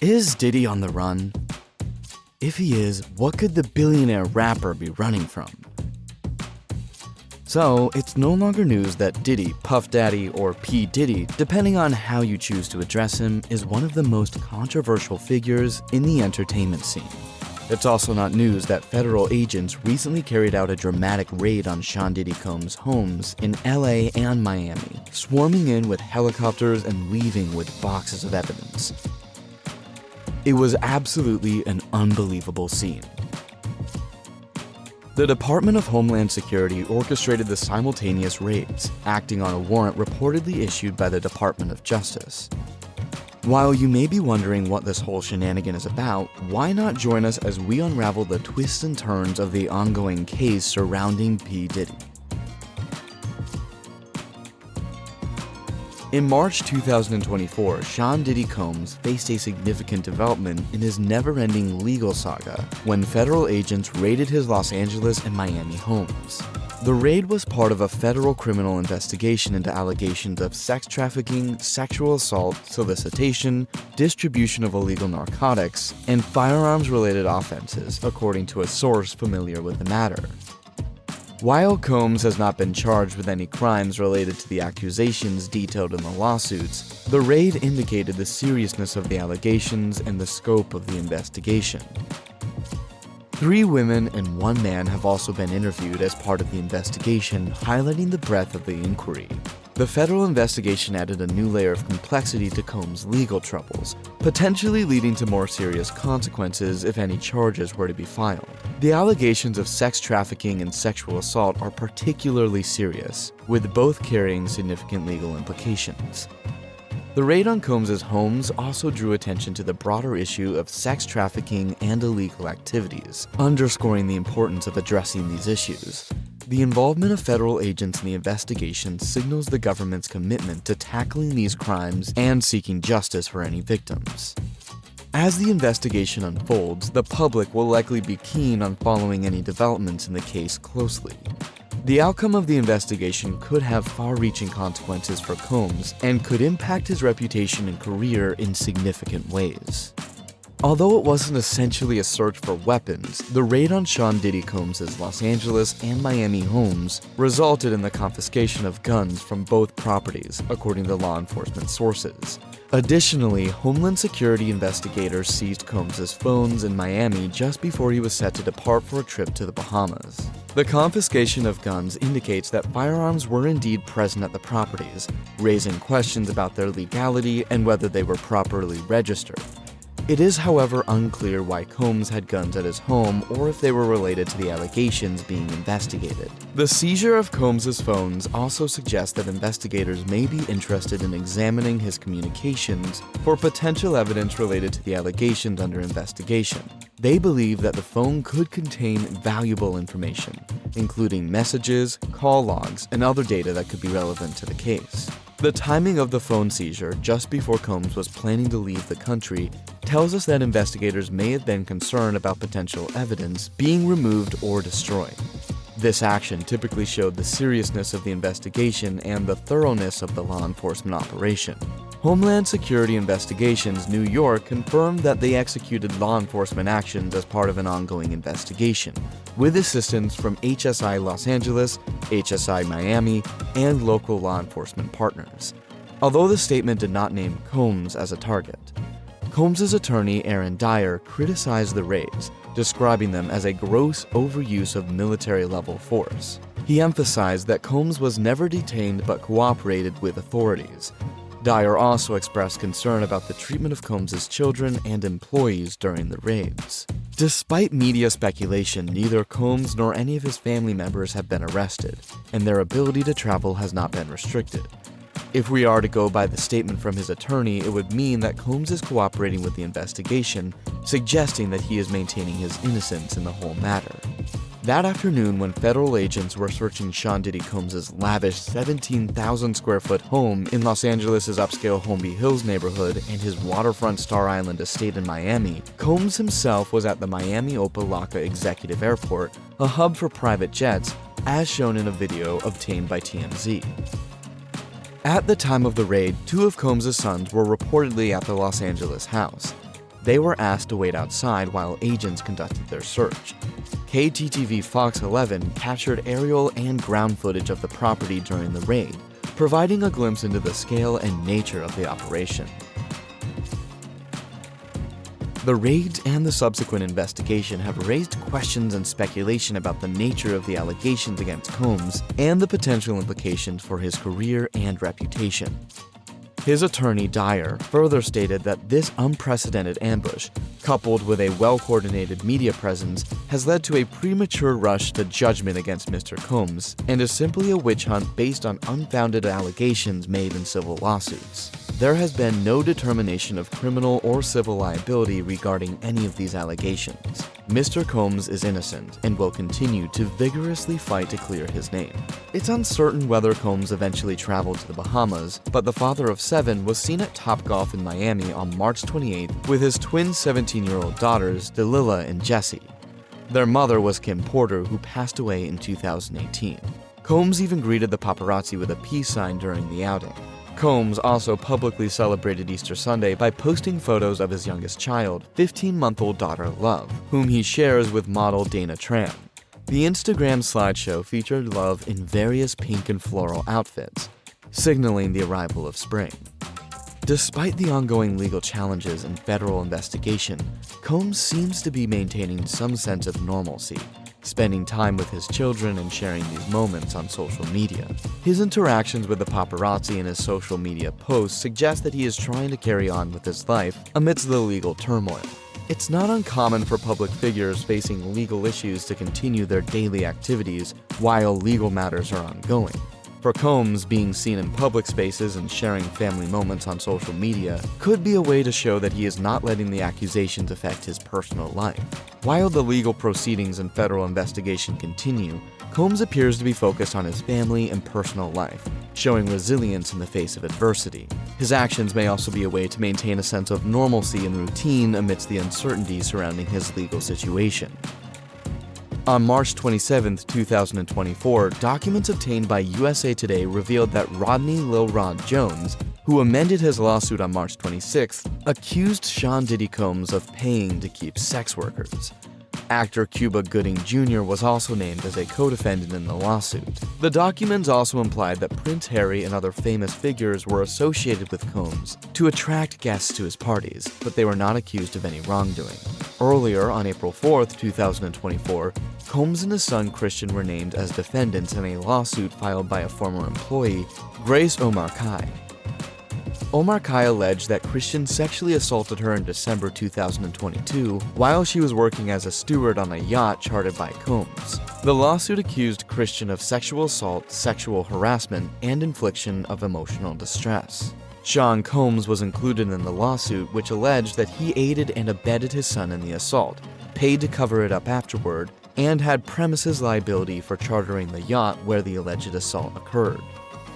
Is Diddy on the run? If he is, what could the billionaire rapper be running from? So, it's no longer news that Diddy, Puff Daddy, or P. Diddy, depending on how you choose to address him, is one of the most controversial figures in the entertainment scene. It's also not news that federal agents recently carried out a dramatic raid on Sean Diddy Combs' homes in LA and Miami, swarming in with helicopters and leaving with boxes of evidence. It was absolutely an unbelievable scene. The Department of Homeland Security orchestrated the simultaneous raids, acting on a warrant reportedly issued by the Department of Justice. While you may be wondering what this whole shenanigan is about, why not join us as we unravel the twists and turns of the ongoing case surrounding P. Diddy. In March 2024, Sean Diddy Combs faced a significant development in his never-ending legal saga when federal agents raided his Los Angeles and Miami homes. The raid was part of a federal criminal investigation into allegations of sex trafficking, sexual assault, solicitation, distribution of illegal narcotics, and firearms-related offenses, according to a source familiar with the matter. While Combs has not been charged with any crimes related to the accusations detailed in the lawsuits, the raid indicated the seriousness of the allegations and the scope of the investigation. 3 women and 1 man have also been interviewed as part of the investigation, highlighting the breadth of the inquiry. The federal investigation added a new layer of complexity to Combs' legal troubles, potentially leading to more serious consequences if any charges were to be filed. The allegations of sex trafficking and sexual assault are particularly serious, with both carrying significant legal implications. The raid on Combs' homes also drew attention to the broader issue of sex trafficking and illegal activities, underscoring the importance of addressing these issues. The involvement of federal agents in the investigation signals the government's commitment to tackling these crimes and seeking justice for any victims. As the investigation unfolds, the public will likely be keen on following any developments in the case closely. The outcome of the investigation could have far-reaching consequences for Combs and could impact his reputation and career in significant ways. Although it wasn't essentially a search for weapons, the raid on Sean Diddy Combs' Los Angeles and Miami homes resulted in the confiscation of guns from both properties, according to law enforcement sources. Additionally, Homeland Security investigators seized Combs' phones in Miami just before he was set to depart for a trip to the Bahamas. The confiscation of guns indicates that firearms were indeed present at the properties, raising questions about their legality and whether they were properly registered. It is, however, unclear why Combs had guns at his home or if they were related to the allegations being investigated. The seizure of Combs' phones also suggests that investigators may be interested in examining his communications for potential evidence related to the allegations under investigation. They believe that the phone could contain valuable information, including messages, call logs, and other data that could be relevant to the case. The timing of the phone seizure, just before Combs was planning to leave the country, tells us that investigators may have been concerned about potential evidence being removed or destroyed. This action typically showed the seriousness of the investigation and the thoroughness of the law enforcement operation. Homeland Security Investigations New York confirmed that they executed law enforcement actions as part of an ongoing investigation, with assistance from HSI Los Angeles, HSI Miami, and local law enforcement partners. Although the statement did not name Combs as a target, Combs' attorney Aaron Dyer criticized the raids, describing them as a gross overuse of military-level force. He emphasized that Combs was never detained but cooperated with authorities. Dyer also expressed concern about the treatment of Combs' children and employees during the raids. Despite media speculation, neither Combs nor any of his family members have been arrested, and their ability to travel has not been restricted. If we are to go by the statement from his attorney, it would mean that Combs is cooperating with the investigation, suggesting that he is maintaining his innocence in the whole matter. That afternoon, when federal agents were searching Sean Diddy Combs' lavish 17,000 square foot home in Los Angeles' upscale Holmby Hills neighborhood and his waterfront Star Island estate in Miami, Combs himself was at the Miami Opa-locka Executive Airport, a hub for private jets, as shown in a video obtained by TMZ. At the time of the raid, 2 of Combs' sons were reportedly at the Los Angeles house. They were asked to wait outside while agents conducted their search. KTTV Fox 11 captured aerial and ground footage of the property during the raid, providing a glimpse into the scale and nature of the operation. The raid and the subsequent investigation have raised questions and speculation about the nature of the allegations against Combs and the potential implications for his career and reputation. His attorney, Dyer, further stated that this unprecedented ambush, coupled with a well-coordinated media presence, has led to a premature rush to judgment against Mr. Combs and is simply a witch hunt based on unfounded allegations made in civil lawsuits. There has been no determination of criminal or civil liability regarding any of these allegations. Mr. Combs is innocent and will continue to vigorously fight to clear his name. It's uncertain whether Combs eventually traveled to the Bahamas, but the father of 7 was seen at Topgolf in Miami on March 28th with his twin 17-year-old daughters, Delilah and Jessie. Their mother was Kim Porter, who passed away in 2018. Combs even greeted the paparazzi with a peace sign during the outing. Combs also publicly celebrated Easter Sunday by posting photos of his youngest child, 15-month-old daughter Love, whom he shares with model Dana Tran. The Instagram slideshow featured Love in various pink and floral outfits, signaling the arrival of spring. Despite the ongoing legal challenges and federal investigation, Combs seems to be maintaining some sense of normalcy, spending time with his children and sharing these moments on social media. His interactions with the paparazzi and his social media posts suggest that he is trying to carry on with his life amidst the legal turmoil. It's not uncommon for public figures facing legal issues to continue their daily activities while legal matters are ongoing. For Combs, being seen in public spaces and sharing family moments on social media could be a way to show that he is not letting the accusations affect his personal life. While the legal proceedings and federal investigation continue, Combs appears to be focused on his family and personal life, showing resilience in the face of adversity. His actions may also be a way to maintain a sense of normalcy and routine amidst the uncertainty surrounding his legal situation. On March 27, 2024, documents obtained by USA Today revealed that Rodney Lil Rod Jones, who amended his lawsuit on March 26, accused Sean Diddy Combs of paying to keep sex workers. Actor Cuba Gooding Jr. was also named as a co-defendant in the lawsuit. The documents also implied that Prince Harry and other famous figures were associated with Combs to attract guests to his parties, but they were not accused of any wrongdoing. Earlier, on April 4, 2024, Combs and his son Christian were named as defendants in a lawsuit filed by a former employee, Grace Omar Kai. Omar Kai alleged that Christian sexually assaulted her in December 2022 while she was working as a steward on a yacht chartered by Combs. The lawsuit accused Christian of sexual assault, sexual harassment, and infliction of emotional distress. Sean Combs was included in the lawsuit, which alleged that he aided and abetted his son in the assault, paid to cover it up afterward, and had premises liability for chartering the yacht where the alleged assault occurred.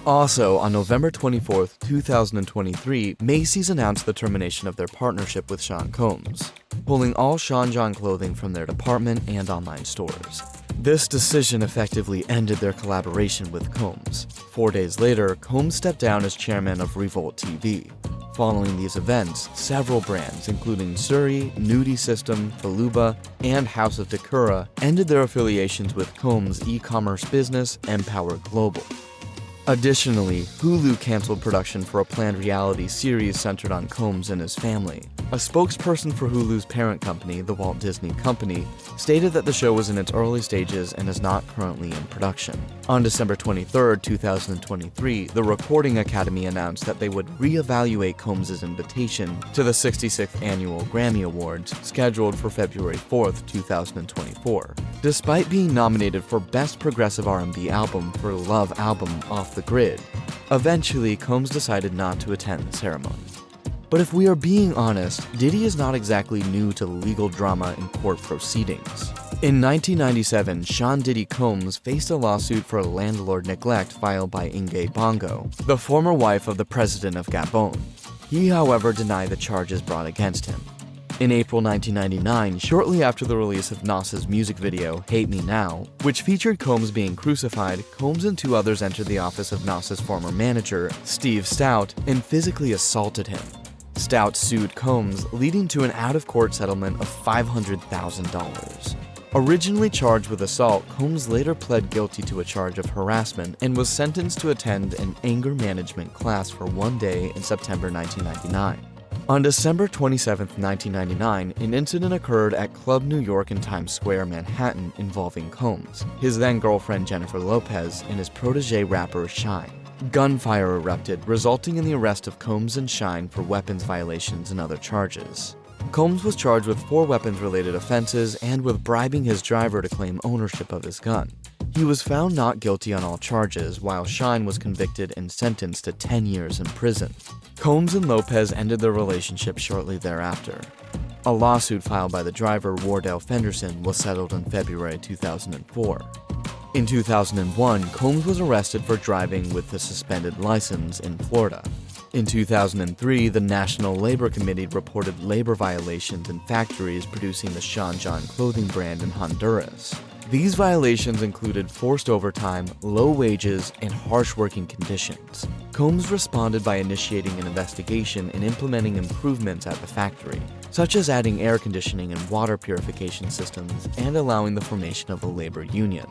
Also, on November 24, 2023, Macy's announced the termination of their partnership with Sean Combs, pulling all Sean John clothing from their department and online stores. This decision effectively ended their collaboration with Combs. 4 days later, Combs stepped down as chairman of Revolt TV. Following these events, several brands, including Surrey, Nudie System, Faluba, and House of Takura, ended their affiliations with Combs' e-commerce business, Empower Global. Additionally, Hulu canceled production for a planned reality series centered on Combs and his family. A spokesperson for Hulu's parent company, the Walt Disney Company, stated that the show was in its early stages and is not currently in production. On December 23, 2023, the Recording Academy announced that they would reevaluate Combs' invitation to the 66th Annual Grammy Awards, scheduled for February 4, 2024. Despite being nominated for Best Progressive R&B Album for Love Album Off the Grid, eventually Combs decided not to attend the ceremony. But if we are being honest, Diddy is not exactly new to legal drama and court proceedings. In 1997, Sean Diddy Combs faced a lawsuit for landlord neglect filed by Inge Bongo, the former wife of the president of Gabon. He, however, denied the charges brought against him. In April 1999, shortly after the release of Nas's music video, Hate Me Now, which featured Combs being crucified, Combs and 2 others entered the office of Nas's former manager, Steve Stout, and physically assaulted him. Stout sued Combs, leading to an out-of-court settlement of $500,000. Originally charged with assault, Combs later pled guilty to a charge of harassment and was sentenced to attend an anger management class for 1 day in September 1999. On December 27, 1999, an incident occurred at Club New York in Times Square, Manhattan, involving Combs, his then-girlfriend Jennifer Lopez, and his protege rapper Shine. Gunfire erupted, resulting in the arrest of Combs and Shine for weapons violations and other charges. Combs was charged with 4 weapons-related offenses and with bribing his driver to claim ownership of his gun. He was found not guilty on all charges, while Shine was convicted and sentenced to 10 years in prison. Combs and Lopez ended their relationship shortly thereafter. A lawsuit filed by the driver, Wardell Fenderson, was settled in February 2004. In 2001, Combs was arrested for driving with a suspended license in Florida. In 2003, the National Labor Committee reported labor violations in factories producing the Sean John clothing brand in Honduras. These violations included forced overtime, low wages, and harsh working conditions. Combs responded by initiating an investigation and implementing improvements at the factory, such as adding air conditioning and water purification systems and allowing the formation of a labor union.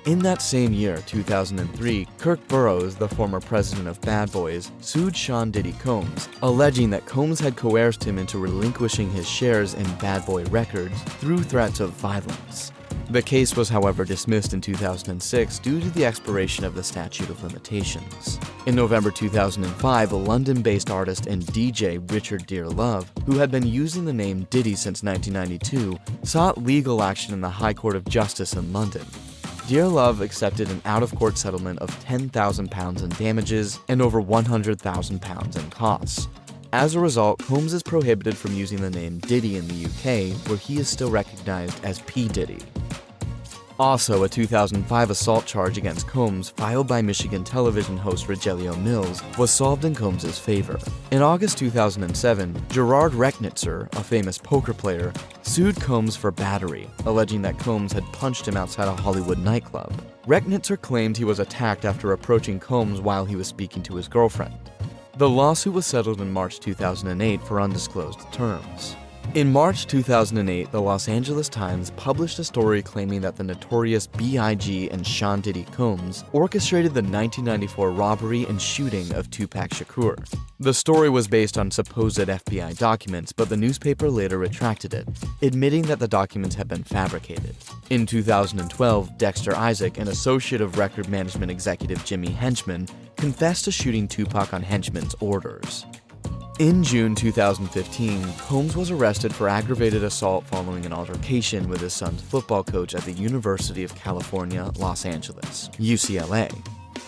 In that same year, 2003, Kirk Burroughs, the former president of Bad Boys, sued Sean Diddy Combs, alleging that Combs had coerced him into relinquishing his shares in Bad Boy Records through threats of violence. The case was, however, dismissed in 2006 due to the expiration of the statute of limitations. In November 2005, a London-based artist and DJ, Richard Dearlove, who had been using the name Diddy since 1992, sought legal action in the High Court of Justice in London. Dearlove accepted an out-of-court settlement of £10,000 in damages and over £100,000 in costs. As a result, Combs is prohibited from using the name Diddy in the UK, where he is still recognized as P. Diddy. Also, a 2005 assault charge against Combs, filed by Michigan television host Rogelio Mills, was solved in Combs' favor. In August 2007, Gerard Recknitzer, a famous poker player, sued Combs for battery, alleging that Combs had punched him outside a Hollywood nightclub. Recknitzer claimed he was attacked after approaching Combs while he was speaking to his girlfriend. The lawsuit was settled in March 2008 for undisclosed terms. In March 2008, the Los Angeles Times published a story claiming that the notorious B.I.G. and Sean Diddy Combs orchestrated the 1994 robbery and shooting of Tupac Shakur. The story was based on supposed FBI documents, but the newspaper later retracted it, admitting that the documents had been fabricated. In 2012, Dexter Isaac, an associate of record management executive Jimmy Henchman, confessed to shooting Tupac on Henchman's orders. In June 2015, Combs was arrested for aggravated assault following an altercation with his son's football coach at the University of California, Los Angeles, UCLA.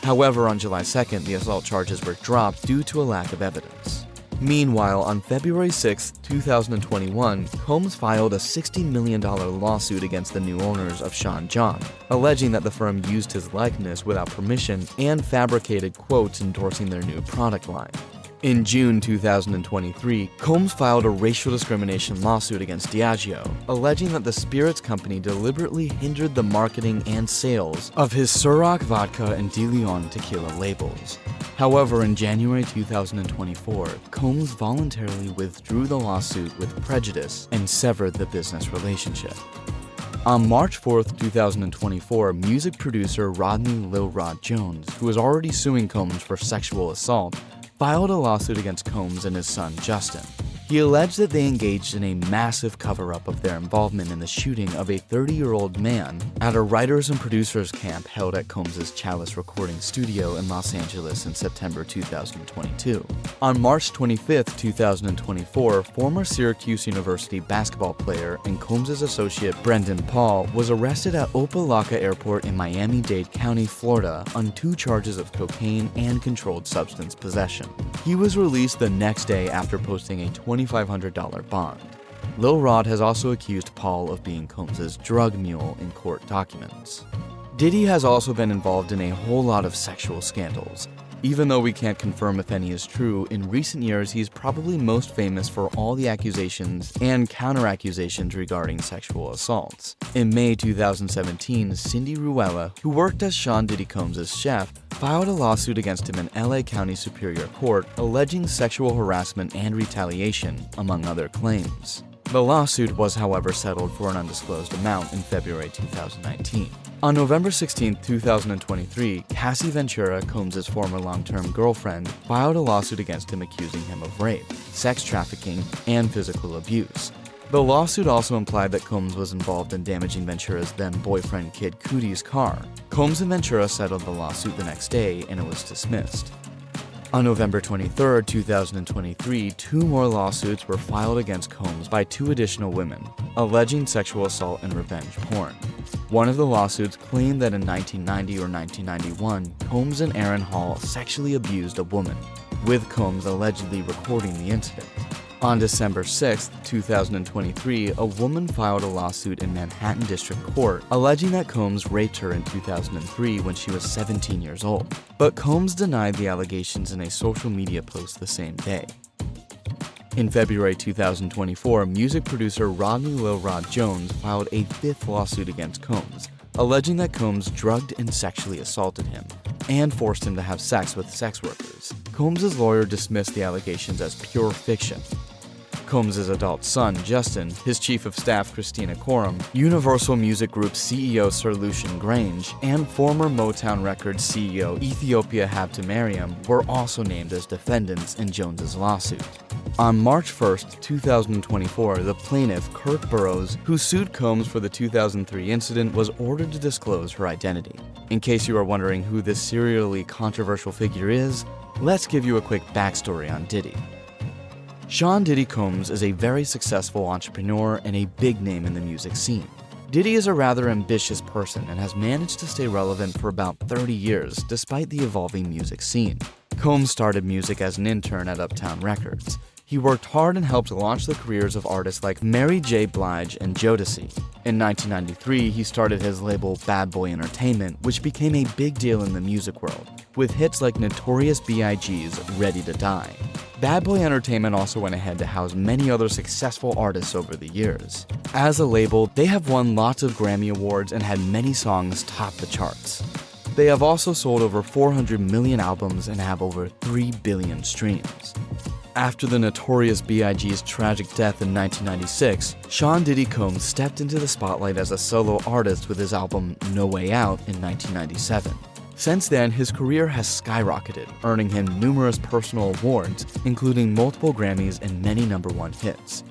However, on July 2nd, the assault charges were dropped due to a lack of evidence. Meanwhile, on February 6, 2021, Combs filed a $60 million lawsuit against the new owners of Sean John, alleging that the firm used his likeness without permission and fabricated quotes endorsing their new product line. In June 2023, Combs filed a racial discrimination lawsuit against Diageo, alleging that the spirits company deliberately hindered the marketing and sales of his Ciroc vodka and De Leon tequila labels. However, in January 2024, Combs voluntarily withdrew the lawsuit with prejudice and severed the business relationship. On March 4, 2024, music producer Rodney Lil Rod Jones, who was already suing Combs for sexual assault, filed a lawsuit against Combs and his son Justin. He alleged that they engaged in a massive cover-up of their involvement in the shooting of a 30-year-old man at a writers and producers camp held at Combs' Chalice recording studio in Los Angeles in September 2022. On March 25, 2024, former Syracuse University basketball player and Combs' associate Brendan Paul was arrested at Opa-locka Airport in Miami-Dade County, Florida on 2 charges of cocaine and controlled substance possession. He was released the next day after posting a $2,500 bond. Lil Rod has also accused Paul of being Combs' drug mule in court documents. Diddy has also been involved in a whole lot of sexual scandals. Even though we can't confirm if any is true, in recent years he's probably most famous for all the accusations and counter-accusations regarding sexual assaults. In May 2017, Cindy Ruella, who worked as Sean Diddy Combs' chef, filed a lawsuit against him in LA County Superior Court alleging sexual harassment and retaliation, among other claims. The lawsuit was, however, settled for an undisclosed amount in February 2019. On November 16, 2023, Cassie Ventura, Combs' former long-term girlfriend, filed a lawsuit against him accusing him of rape, sex trafficking, and physical abuse. The lawsuit also implied that Combs was involved in damaging Ventura's then-boyfriend Kid Cudi's car. Combs and Ventura settled the lawsuit the next day, and it was dismissed. On November 23, 2023, 2 more lawsuits were filed against Combs by 2 additional women, alleging sexual assault and revenge porn. One of the lawsuits claimed that in 1990 or 1991, Combs and Aaron Hall sexually abused a woman, with Combs allegedly recording the incident. On December 6, 2023, a woman filed a lawsuit in Manhattan District Court alleging that Combs raped her in 2003 when she was 17 years old. But Combs denied the allegations in a social media post the same day. In February 2024, music producer Rodney Lil Rod Jones filed a 5th lawsuit against Combs, alleging that Combs drugged and sexually assaulted him and forced him to have sex with sex workers. Combs' lawyer dismissed the allegations as pure fiction. Combs' adult son, Justin, his chief of staff, Christina Coram, Universal Music Group CEO Sir Lucian Grange, and former Motown Records CEO Ethiopia Habtemariam were also named as defendants in Jones' lawsuit. On March 1, 2024, the plaintiff, Kirk Burroughs, who sued Combs for the 2003 incident, was ordered to disclose her identity. In case you are wondering who this serially controversial figure is, let's give you a quick backstory on Diddy. Sean Diddy Combs is a very successful entrepreneur and a big name in the music scene. Diddy is a rather ambitious person and has managed to stay relevant for about 30 years despite the evolving music scene. Combs started music as an intern at Uptown Records. He worked hard and helped launch the careers of artists like Mary J. Blige and Jodeci. In 1993, he started his label Bad Boy Entertainment, which became a big deal in the music world, with hits like Notorious B.I.G.'s Ready to Die. Bad Boy Entertainment also went ahead to house many other successful artists over the years. As a label, they have won lots of Grammy Awards and had many songs top the charts. They have also sold over 400 million albums and have over 3 billion streams. After the Notorious B.I.G.'s tragic death in 1996, Sean Diddy Combs stepped into the spotlight as a solo artist with his album No Way Out in 1997. Since then, his career has skyrocketed, earning him numerous personal awards, including multiple Grammys and many #1 hits.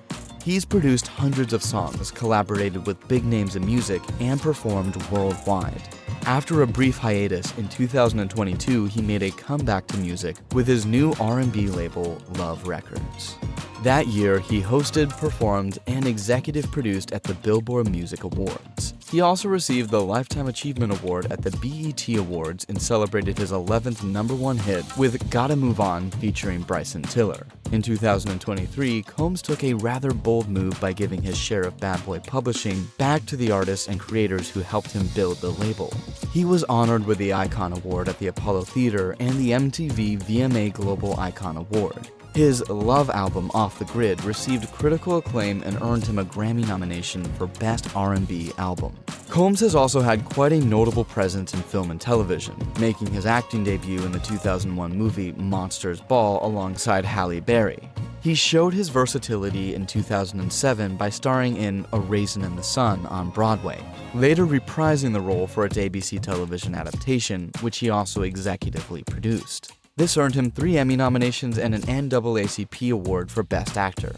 He's produced hundreds of songs, collaborated with big names in music, and performed worldwide. After a brief hiatus, in 2022, he made a comeback to music with his new R&B label, Love Records. That year, he hosted, performed, and executive produced at the Billboard Music Awards. He also received the Lifetime Achievement Award at the BET Awards and celebrated his 11th #1 hit with Gotta Move On featuring Bryson Tiller. In 2023, Combs took a rather bold move by giving his share of Bad Boy publishing back to the artists and creators who helped him build the label. He was honored with the Icon Award at the Apollo Theater and the MTV VMA Global Icon Award. His Love album, Off the Grid, received critical acclaim and earned him a Grammy nomination for Best R&B Album. Combs has also had quite a notable presence in film and television, making his acting debut in the 2001 movie Monsters Ball alongside Halle Berry. He showed his versatility in 2007 by starring in A Raisin in the Sun on Broadway, later reprising the role for its ABC television adaptation, which he also executively produced. This earned him 3 Emmy nominations and an NAACP award for Best Actor.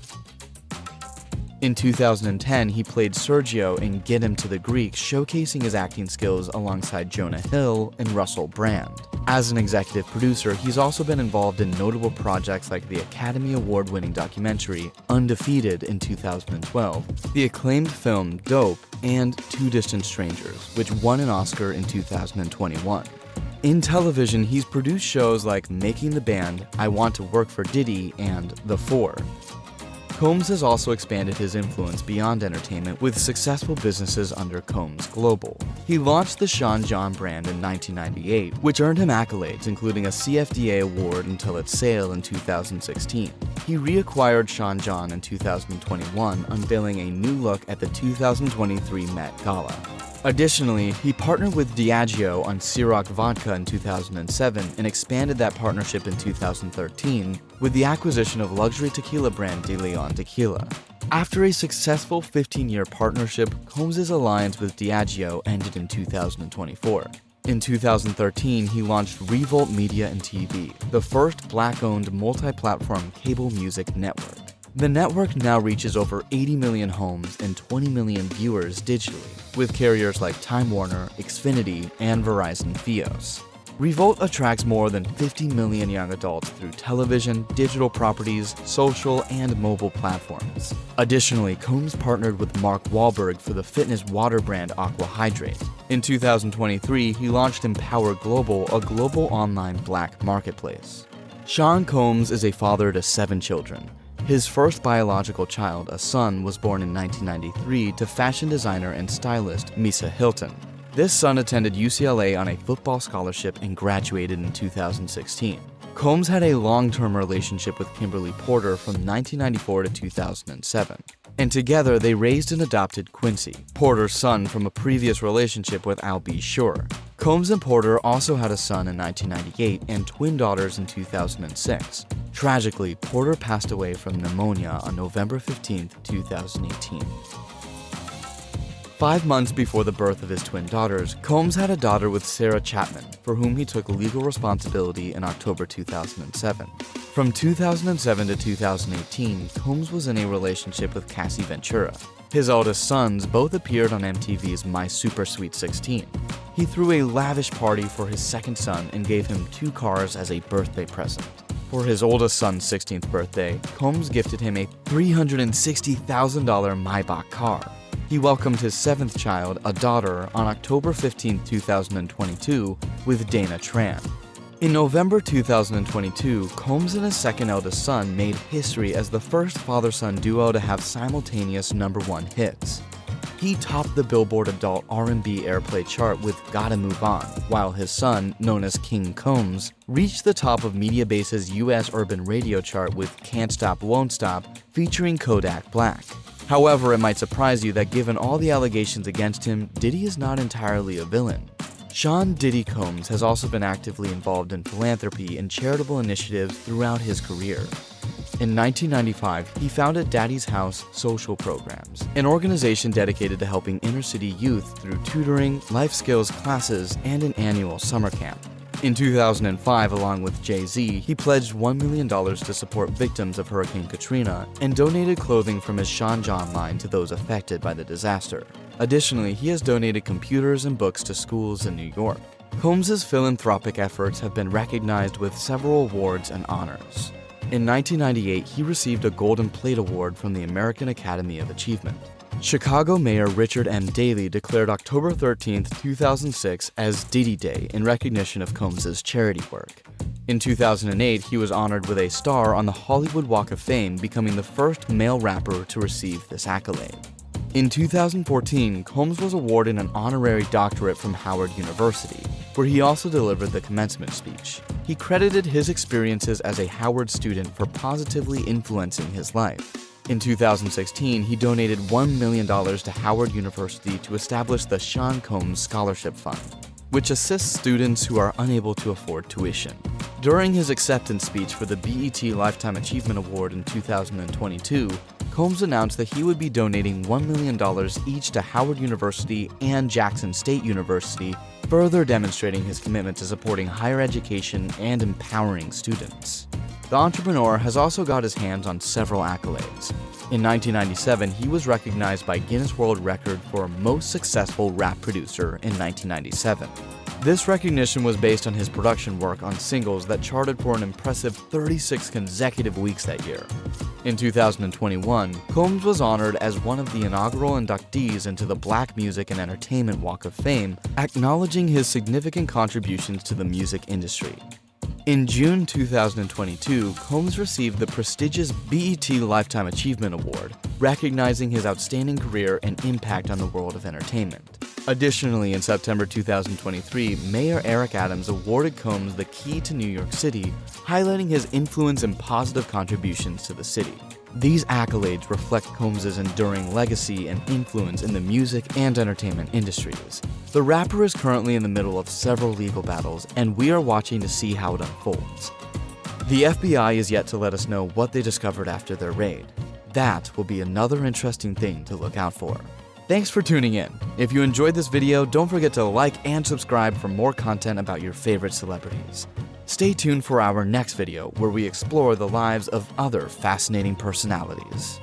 In 2010, he played Sergio in Get Him to the Greek, showcasing his acting skills alongside Jonah Hill and Russell Brand. As an executive producer, he's also been involved in notable projects like the Academy Award-winning documentary Undefeated in 2012, the acclaimed film Dope, and Two Distant Strangers, which won an Oscar in 2021. In television, he's produced shows like Making the Band, I Want to Work for Diddy, and The Four. Combs has also expanded his influence beyond entertainment with successful businesses under Combs Global. He launched the Sean John brand in 1998, which earned him accolades including a CFDA award until its sale in 2016. He reacquired Sean John in 2021, unveiling a new look at the 2023 Met Gala. Additionally, he partnered with Diageo on Ciroc Vodka in 2007 and expanded that partnership in 2013 with the acquisition of luxury tequila brand De Leon Tequila. After a successful 15-year partnership, Combs' alliance with Diageo ended in 2024. In 2013, he launched Revolt Media and TV, the first Black-owned multi-platform cable music network. The network now reaches over 80 million homes and 20 million viewers digitally, with carriers like Time Warner, Xfinity, and Verizon Fios. Revolt attracts more than 50 million young adults through television, digital properties, social, and mobile platforms. Additionally, Combs partnered with Mark Wahlberg for the fitness water brand Aqua Hydrate. In 2023, he launched Empower Global, a global online black marketplace. Sean Combs is a father to 7 children. His first biological child, a son, was born in 1993 to fashion designer and stylist Misa Hilton. This son attended UCLA on a football scholarship and graduated in 2016. Combs had a long-term relationship with Kimberly Porter from 1994 to 2007, and together they raised and adopted Quincy, Porter's son from a previous relationship with Al B. Sure. Combs and Porter also had a son in 1998 and twin daughters in 2006. Tragically, Porter passed away from pneumonia on November 15, 2018. 5 months before the birth of his twin daughters, Combs had a daughter with Sarah Chapman, for whom he took legal responsibility in October 2007. From 2007 to 2018, Combs was in a relationship with Cassie Ventura. His eldest sons both appeared on MTV's My Super Sweet 16. He threw a lavish party for his second son and gave him 2 cars as a birthday present. For his oldest son's 16th birthday, Combs gifted him a $360,000 Maybach car. He welcomed his 7th child, a daughter, on October 15, 2022, with Dana Tran. In November 2022, Combs and his second eldest son made history as the first father-son duo to have simultaneous #1 hits. He topped the Billboard Adult R&B Airplay chart with Gotta Move On, while his son, known as King Combs, reached the top of Mediabase's US Urban Radio chart with Can't Stop Won't Stop, featuring Kodak Black. However, it might surprise you that given all the allegations against him, Diddy is not entirely a villain. Sean Diddy Combs has also been actively involved in philanthropy and charitable initiatives throughout his career. In 1995, he founded Daddy's House Social Programs, an organization dedicated to helping inner-city youth through tutoring, life skills classes, and an annual summer camp. In 2005, along with Jay-Z, he pledged $1 million to support victims of Hurricane Katrina and donated clothing from his Sean John line to those affected by the disaster. Additionally, he has donated computers and books to schools in New York. Combs' philanthropic efforts have been recognized with several awards and honors. In 1998, he received a Golden Plate Award from the American Academy of Achievement. Chicago Mayor Richard M. Daley declared October 13, 2006 as Diddy Day in recognition of Combs' charity work. In 2008, he was honored with a star on the Hollywood Walk of Fame, becoming the first male rapper to receive this accolade. In 2014, Combs was awarded an honorary doctorate from Howard University, where he also delivered the commencement speech. He credited his experiences as a Howard student for positively influencing his life. In 2016, he donated $1 million to Howard University to establish the Sean Combs Scholarship Fund, which assists students who are unable to afford tuition. During his acceptance speech for the BET Lifetime Achievement Award in 2022, Combs announced that he would be donating $1 million each to Howard University and Jackson State University, further demonstrating his commitment to supporting higher education and empowering students. The entrepreneur has also got his hands on several accolades. In 1997, he was recognized by Guinness World Record for Most Successful Rap Producer in 1997. This recognition was based on his production work on singles that charted for an impressive 36 consecutive weeks that year. In 2021, Combs was honored as one of the inaugural inductees into the Black Music and Entertainment Walk of Fame, acknowledging his significant contributions to the music industry. In June 2022, Combs received the prestigious BET Lifetime Achievement Award, recognizing his outstanding career and impact on the world of entertainment. Additionally, in September 2023, Mayor Eric Adams awarded Combs the Key to New York City, highlighting his influence and positive contributions to the city. These accolades reflect Combs' enduring legacy and influence in the music and entertainment industries. The rapper is currently in the middle of several legal battles, and we are watching to see how it unfolds. The FBI is yet to let us know what they discovered after their raid. That will be another interesting thing to look out for. Thanks for tuning in. If you enjoyed this video, don't forget to like and subscribe for more content about your favorite celebrities. Stay tuned for our next video where we explore the lives of other fascinating personalities.